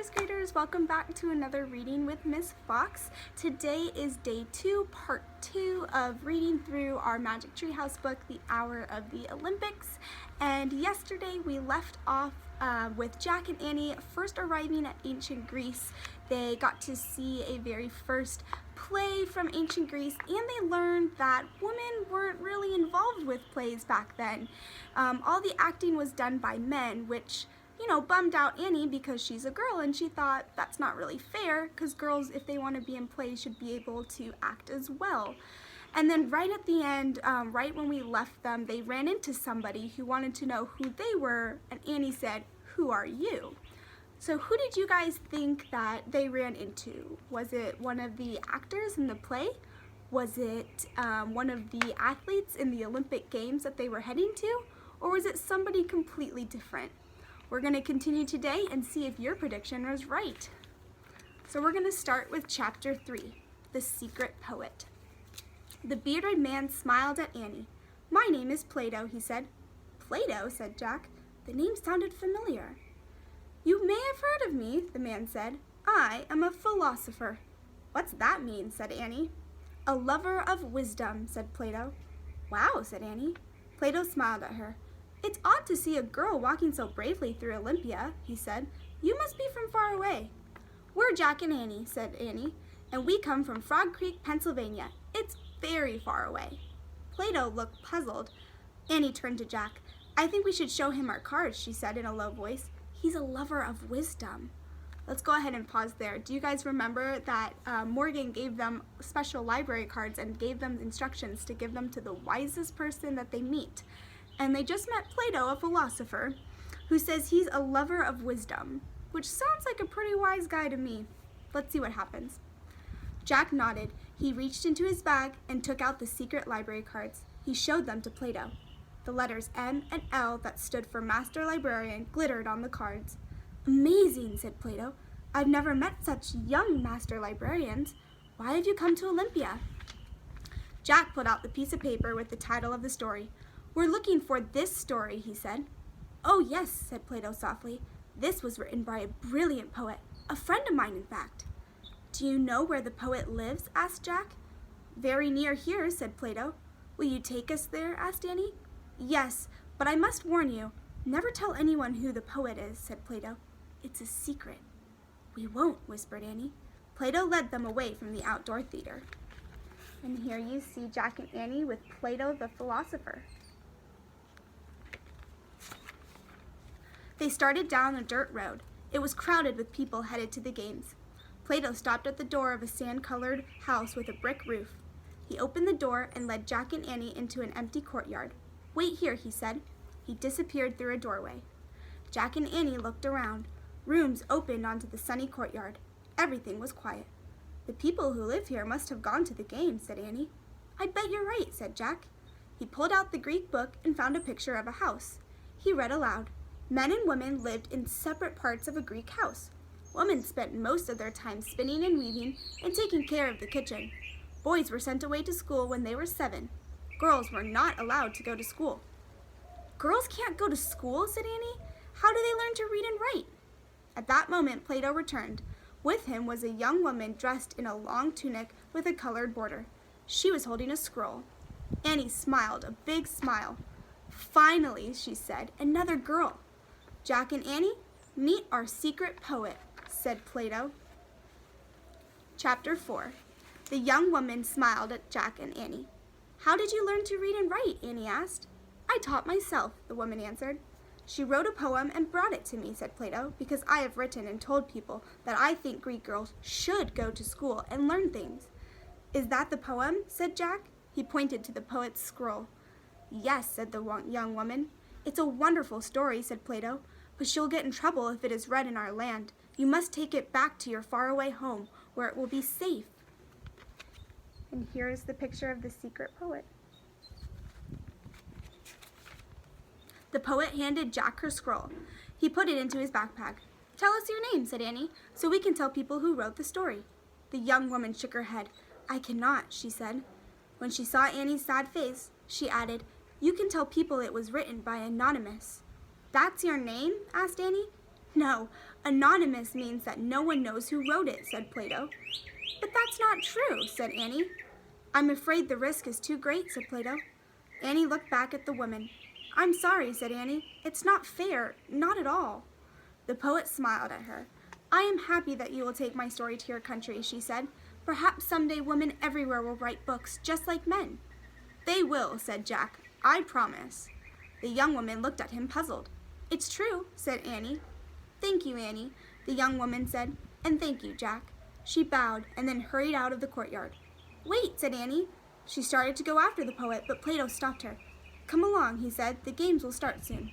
first graders, welcome back to another reading with Miss Fox. Today is day 2, part 2 of reading through our Magic Tree House book, The Hour of the Olympics. And yesterday we left off with Jack and Annie first arriving at ancient Greece. They got to see a very first play from ancient Greece, and they learned that women weren't really involved with plays back then. All the acting was done by men, which bummed out Annie because she's a girl and she thought that's not really fair because girls, if they want to be in plays, should be able to act as well. And then right at the end, right when we left them, they ran into somebody who wanted to know who they were, and Annie said, "Who are you?" So who did you guys think that they ran into? Was it one of the actors in the play? Was it one of the athletes in the Olympic Games that they were heading to? Or was it somebody completely different? We're going to continue today and see if your prediction was right. So we're going to start with chapter 3, The Secret Poet. The bearded man smiled at Annie. "My name is Plato," he said. "Plato?" said Jack. The name sounded familiar. "You may have heard of me," the man said. "I am a philosopher." "What's that mean?" said Annie. "A lover of wisdom," said Plato. "Wow," said Annie. Plato smiled at her. "It's odd to see a girl walking so bravely through Olympia," he said. "You must be from far away." "We're Jack and Annie," said Annie, "and we come from Frog Creek, Pennsylvania. It's very far away." Plato looked puzzled. Annie turned to Jack. "I think we should show him our cards," she said in a low voice. "He's a lover of wisdom." Let's go ahead and pause there. Do you guys remember that Morgan gave them special library cards and gave them instructions to give them to the wisest person that they meet? And they just met Plato, a philosopher, who says he's a lover of wisdom, which sounds like a pretty wise guy to me. Let's see what happens. Jack nodded. He reached into his bag and took out the secret library cards. He showed them to Plato. The letters M and L that stood for Master Librarian glittered on the cards. "Amazing," said Plato. "I've never met such young Master Librarians. Why have you come to Olympia?" Jack pulled out the piece of paper with the title of the story. "We're looking for this story," he said. "Oh yes," said Plato softly. "This was written by a brilliant poet, a friend of mine, in fact." "Do you know where the poet lives?" asked Jack. "Very near here," said Plato. "Will you take us there?" asked Annie. "Yes, but I must warn you, never tell anyone who the poet is," said Plato. "It's a secret." "We won't," whispered Annie. Plato led them away from the outdoor theater. And here you see Jack and Annie with Plato the philosopher. They started down a dirt road. It was crowded with people headed to the games. Plato stopped at the door of a sand-colored house with a brick roof. He opened the door and led Jack and Annie into an empty courtyard. "Wait here," he said. He disappeared through a doorway. Jack and Annie looked around. Rooms opened onto the sunny courtyard. Everything was quiet. "The people who live here must have gone to the games," said Annie. "I bet you're right," said Jack. He pulled out the Greek book and found a picture of a house. He read aloud. Men and women lived in separate parts of a Greek house. Women spent most of their time spinning and weaving and taking care of the kitchen. Boys were sent away to school when they were 7. Girls were not allowed to go to school. "Girls can't go to school?" said Annie. "How do they learn to read and write?" At that moment, Plato returned. With him was a young woman dressed in a long tunic with a colored border. She was holding a scroll. Annie smiled, a big smile. "Finally," she said, "another girl." "Jack and Annie, meet our secret poet," said Plato. Chapter 4. The young woman smiled at Jack and Annie. "How did you learn to read and write?" Annie asked. "I taught myself," the woman answered. "She wrote a poem and brought it to me," said Plato, "because I have written and told people that I think Greek girls should go to school and learn things." "Is that the poem?" said Jack. He pointed to the poet's scroll. "Yes," said the young woman. "It's a wonderful story," said Plato, "but she'll get in trouble if it is read in our land. You must take it back to your faraway home, where it will be safe." And here is the picture of the secret poet. The poet handed Jack her scroll. He put it into his backpack. "Tell us your name," said Annie, "so we can tell people who wrote the story." The young woman shook her head. "I cannot," she said. When she saw Annie's sad face, she added, "You can tell people it was written by Anonymous." "That's your name?" asked Annie. No, anonymous means that no one knows who wrote it, said Plato. But that's not true, said Annie. I'm afraid the risk is too great, said Plato. Annie looked back at the woman. I'm sorry, said Annie. It's not fair, not at all. The poet smiled at her. I am happy that you will take my story to your country, she said. Perhaps someday women everywhere will write books just like men. They will, said Jack. I promise. The young woman looked at him puzzled. It's true, said Annie. Thank you, Annie, the young woman said, and thank you, Jack. She bowed and then hurried out of the courtyard. Wait, said Annie. She started to go after the poet, but Plato stopped her. Come along, he said. The games will start soon.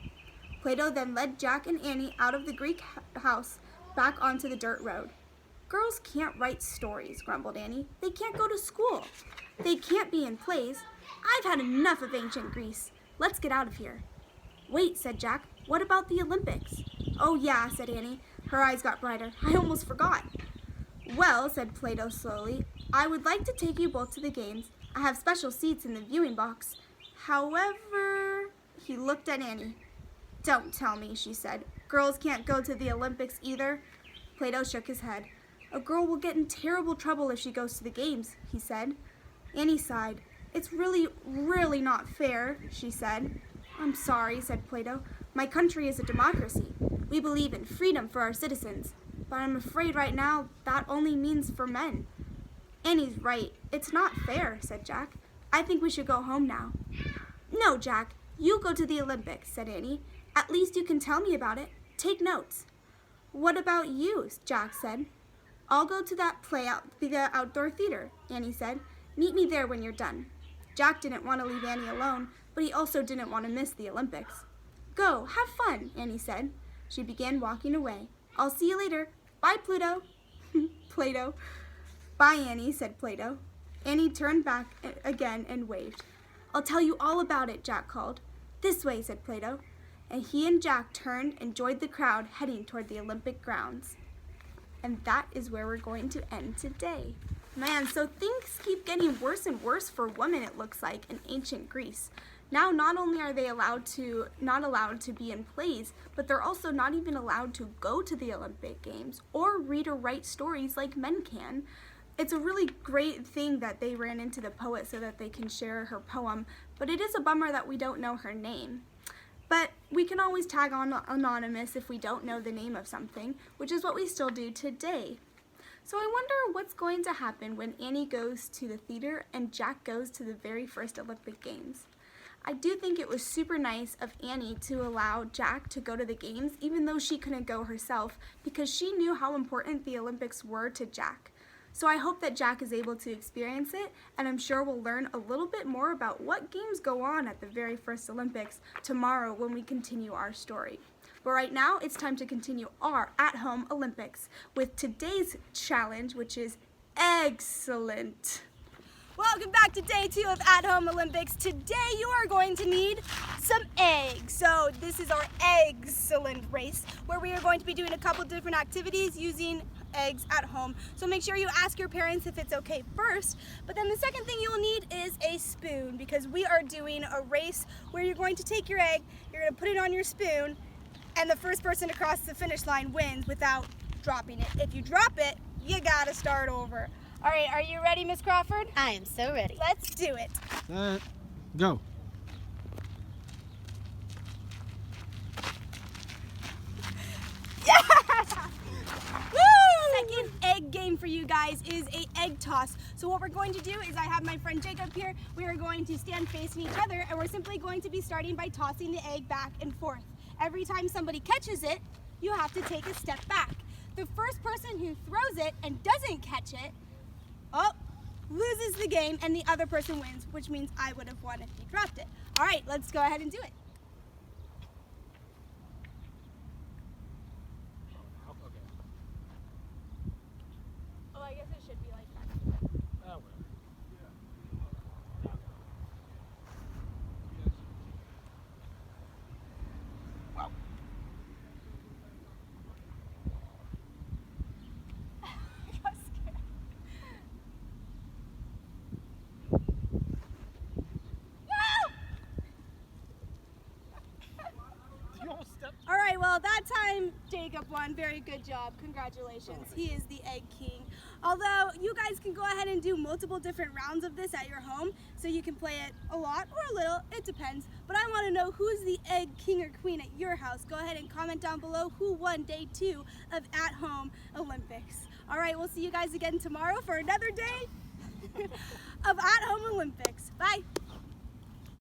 Plato then led Jack and Annie out of the Greek house back onto the dirt road. Girls can't write stories, grumbled Annie. They can't go to school. They can't be in plays. I've had enough of ancient Greece. Let's get out of here. Wait, said Jack. What about the Olympics? Oh yeah, said Annie. Her eyes got brighter. I almost forgot. Well, said Plato slowly, I would like to take you both to the games. I have special seats in the viewing box. However, he looked at Annie. Don't tell me, she said. Girls can't go to the Olympics either. Plato shook his head. A girl will get in terrible trouble if she goes to the games, he said. Annie sighed. It's really not fair, she said. I'm sorry, said Plato. My country is a democracy. We believe in freedom for our citizens. But I'm afraid right now that only means for men. Annie's right. It's not fair, said Jack. I think we should go home now. No, Jack. You go to the Olympics, said Annie. At least you can tell me about it. Take notes. What about you? Jack said. I'll go to that play the outdoor theater, Annie said. Meet me there when you're done. Jack didn't want to leave Annie alone, but he also didn't want to miss the Olympics. Go, have fun, Annie said. She began walking away. I'll see you later. Bye, Pluto. Plato. Bye, Annie, said Plato. Annie turned back again and waved. I'll tell you all about it, Jack called. This way, said Plato. And he and Jack turned and joined the crowd heading toward the Olympic grounds. And that is where we're going to end today. Man, so things keep getting worse and worse for women, it looks like, in ancient Greece. Now, not only are they not allowed to be in plays, but they're also not even allowed to go to the Olympic Games or read or write stories like men can. It's a really great thing that they ran into the poet so that they can share her poem, but it is a bummer that we don't know her name. But we can always tag on anonymous if we don't know the name of something, which is what we still do today. So I wonder what's going to happen when Annie goes to the theater and Jack goes to the very first Olympic Games. I do think it was super nice of Annie to allow Jack to go to the games, even though she couldn't go herself, because she knew how important the Olympics were to Jack. So I hope that Jack is able to experience it, and I'm sure we'll learn a little bit more about what games go on at the very first Olympics tomorrow when we continue our story. But right now, it's time to continue our at-home Olympics with today's challenge, which is excellent. Welcome back to day 2 of At-Home Olympics. Today you are going to need some eggs. So this is our excellent race where we are going to be doing a couple different activities using eggs at home. So make sure you ask your parents if it's okay first. But then the second thing you'll need is a spoon, because we are doing a race where you're going to take your egg, you're going to put it on your spoon, and the first person to cross the finish line wins without dropping it. If you drop it, you gotta start over. All right, are you ready, Miss Crawford? I am so ready. Let's do it. Go. Yeah! Woo! Second egg game for you guys is a egg toss. So what we're going to do is I have my friend Jacob here. We are going to stand facing each other, and we're simply going to be starting by tossing the egg back and forth. Every time somebody catches it, you have to take a step back. The first person who throws it and doesn't catch it, loses the game, and the other person wins, which means I would have won if he dropped it. All right, let's go ahead and do it. Oh, I guess it should be like that. Wow. I got scared. Well, that time Jacob won. Very good job. Congratulations. He is the Egg King. Although you guys can go ahead and do multiple different rounds of this at your home, so you can play it a lot or a little, it depends. But I want to know who's the Egg King or Queen at your house. Go ahead and comment down below who won day 2 of At Home Olympics. All right, we'll see you guys again tomorrow for another day of At Home Olympics. Bye.